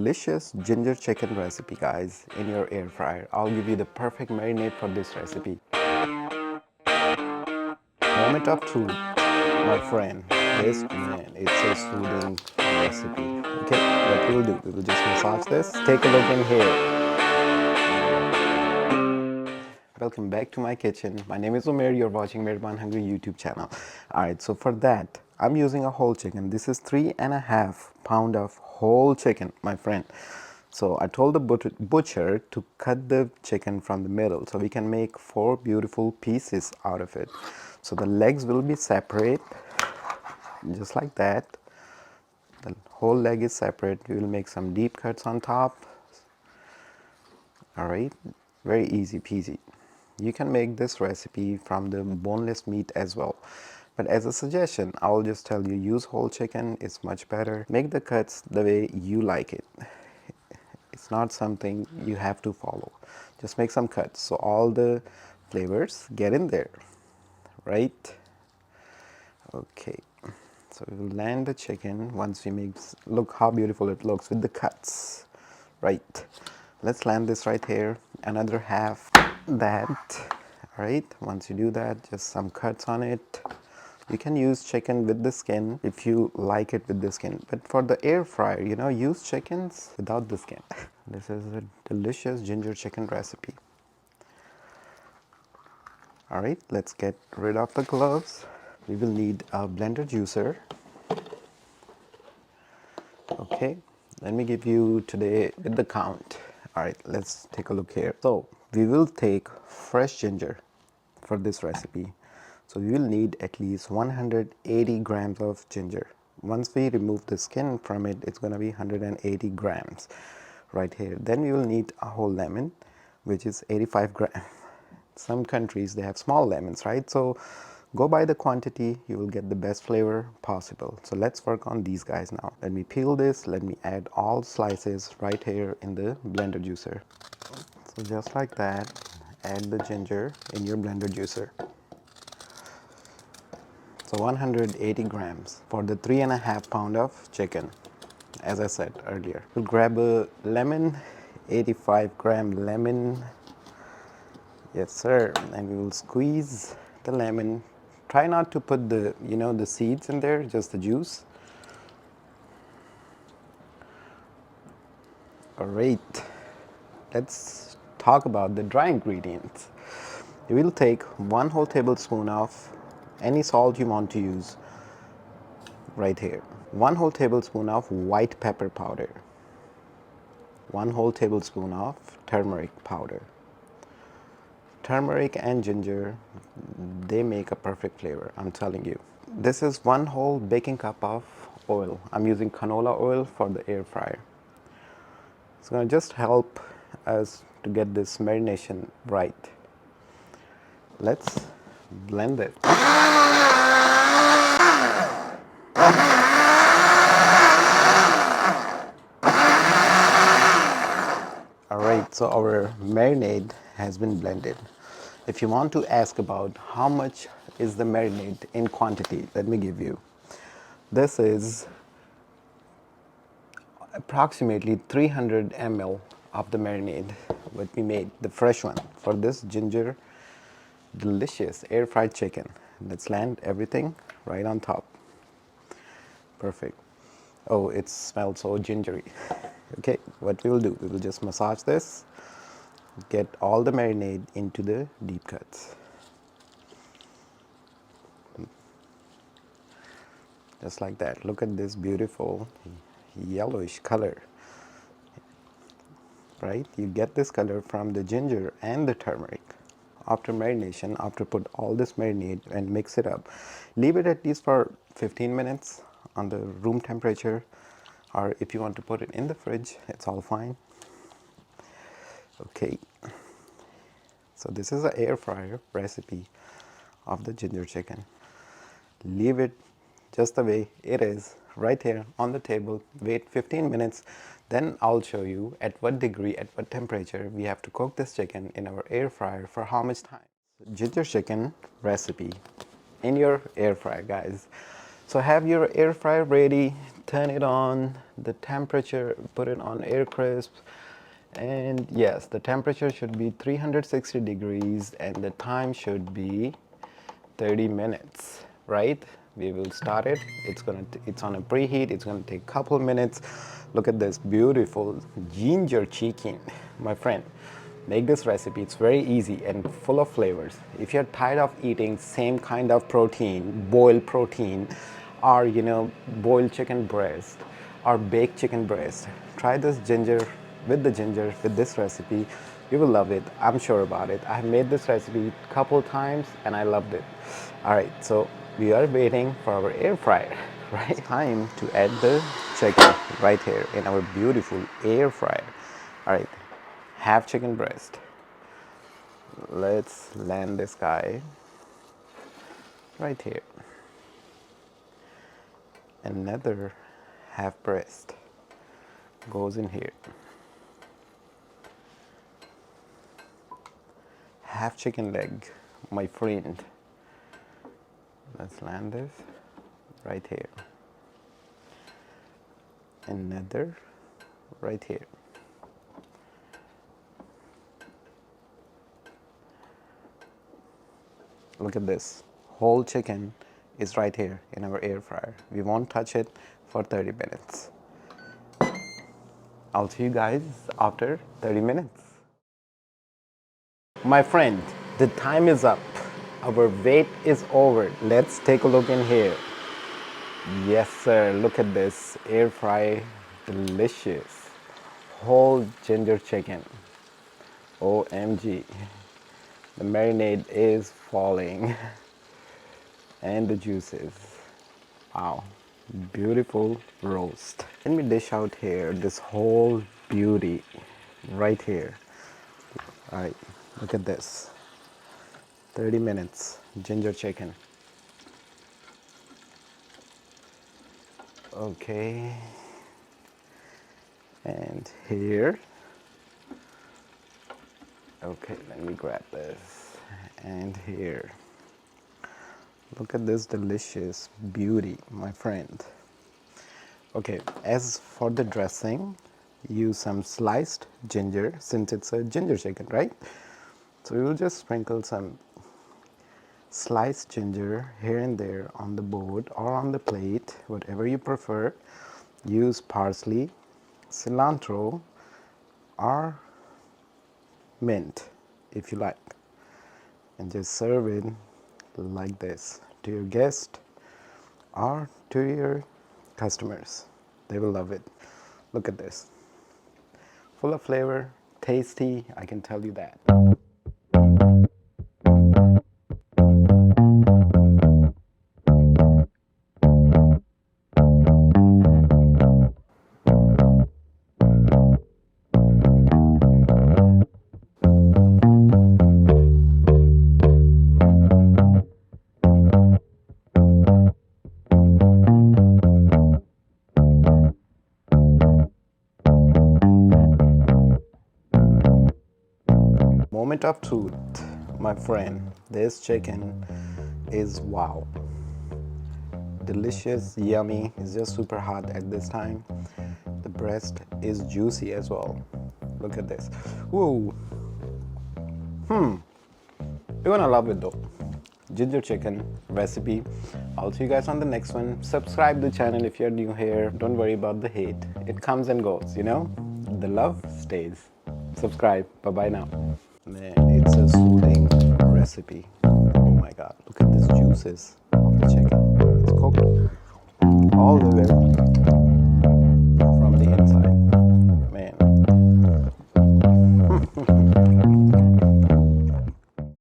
Delicious ginger chicken recipe, guys, in your air fryer. I'll give you the perfect marinade for this recipe. Moment of truth, my friend. This, man, it's a soothing recipe. Okay, what we will do, we will just massage this. Take a look in here. Welcome back to my kitchen. My name is Mair. You're watching Mairbornhungry YouTube channel. Alright, so for that, I'm using a whole chicken. This is 3.5 pounds of whole chicken, my friend. So I told the butcher to cut the chicken from the middle so we can make 4 beautiful pieces out of it. So the legs will be separate, just like that. The whole leg is separate. We will make some deep cuts on top. Alright, very easy peasy. You can make this recipe from the boneless meat as well, but as a suggestion, I'll just tell you, use whole chicken. It's much better. Make the cuts the way you like it. It's not something you have to follow. Just make some cuts so all the flavors get in there, right? Okay, so we will land the chicken once we make. Look how beautiful it looks with the cuts, right? Let's land this right here. Another half that. All right, once you do that, just some cuts on it. You can use chicken with the skin if you like it with the skin, but for the air fryer, you know, use chickens without the skin. This is a delicious ginger chicken recipe. All right, let's get rid of the gloves. We will need a blender juicer. Okay, let me give you today with the count. All right, let's take a look here. So we will take fresh ginger for this recipe. So we will need at least 180 grams of ginger. Once we remove the skin from it, it's going to be 180 grams right here. Then we will need a whole lemon, which is 85 grams. Some countries, they have small lemons, right? So go by the quantity, you will get the best flavor possible. So let's work on these guys now. Let me peel this. Let me add all slices right here in the blender juicer. So just like that, add the ginger in your blender juicer. So 180 grams for the 3.5 pounds of chicken, as I said earlier. We'll grab a lemon, 85-gram lemon. Yes, sir. And we will squeeze the lemon. Try not to put the, the seeds in there, just the juice. All right. Let's talk about the dry ingredients. You will take 1 whole tablespoon of any salt you want to use right here. 1 whole tablespoon of white pepper powder. 1 whole tablespoon of turmeric powder. Turmeric and ginger, they make a perfect flavor, I'm telling you. This is 1 whole baking cup of oil. I'm using canola oil for the air fryer. It's going to just help us to get this marination right. Let's blend it. Alright, so our marinade has been blended. If you want to ask about how much is the marinade in quantity, let me give you. This is approximately 300 ml of the marinade what we made, the fresh one, for this ginger delicious air fried chicken. Let's land everything right on top. Perfect. Oh, it smells so gingery. Okay, what we will do, we will just massage this, get all the marinade into the deep cuts. Just like that. Look at this beautiful yellowish color. Right? You get this color from the ginger and the turmeric. After marination, after put all this marinade and mix it up, leave it at least for 15 minutes on the room temperature, or if you want to put it in the fridge, it's all fine. Okay, so this is an air fryer recipe of the ginger chicken. Leave it just the way it is right here on the table. Wait 15 minutes, then I'll show you at what degree, at what temperature we have to cook this chicken in our air fryer for how much time. Ginger chicken recipe in your air fryer, guys. So have your air fryer ready, turn it on, the temperature, put it on air crisp, and yes, the temperature should be 360 degrees and the time should be 30 minutes, right? We will start it. It's on a preheat. It's gonna take a couple minutes. Look at this beautiful ginger chicken, my friend. Make this recipe. It's very easy and full of flavors. If you're tired of eating same kind of protein, boiled protein, or boiled chicken breast or baked chicken breast, try this ginger with the ginger with this recipe. You will love it. I'm sure about it. I have made this recipe a couple times and I loved it. All right, so we are waiting for our air fryer, right? Time to add the chicken right here in our beautiful air fryer. All right, half chicken breast. Let's land this guy right here. Another half breast goes in here. Half chicken leg, my friend. Let's land this right here. Another right here. Look at this. Whole chicken is right here in our air fryer. We won't touch it for 30 minutes. I'll see you guys after 30 minutes. My friend, the time is up. Our wait is over. Let's take a look in here. Yes, sir. Look at this. Air fry, delicious. Whole ginger chicken. OMG. The marinade is falling. And the juices. Wow. Beautiful roast. Let me dish out here this whole beauty right here. All right. Look at this. 30 minutes ginger chicken. Okay. And here. Okay, let me grab this. And here. Look at this delicious beauty, my friend. Okay, as for the dressing, use some sliced ginger since it's a ginger chicken, right? So we will just sprinkle some sliced ginger here and there on the board or on the plate, whatever you prefer. Use parsley, cilantro, or mint if you like. And just serve it like this to your guest or to your customers. They will love it. Look at this. Full of flavor, tasty, I can tell you that. Moment of truth, my friend. This chicken is wow. Delicious, yummy. It's just super hot at this time. The breast is juicy as well. Look at this. Whoa. You're gonna love it though. Ginger chicken recipe. I'll see you guys on the next one. Subscribe the channel if you're new here. Don't worry about the hate. It comes and goes, The love stays. Subscribe. Bye-bye now. Man, it's a soothing recipe. Oh my God, look at these juices of the chicken. It's cooked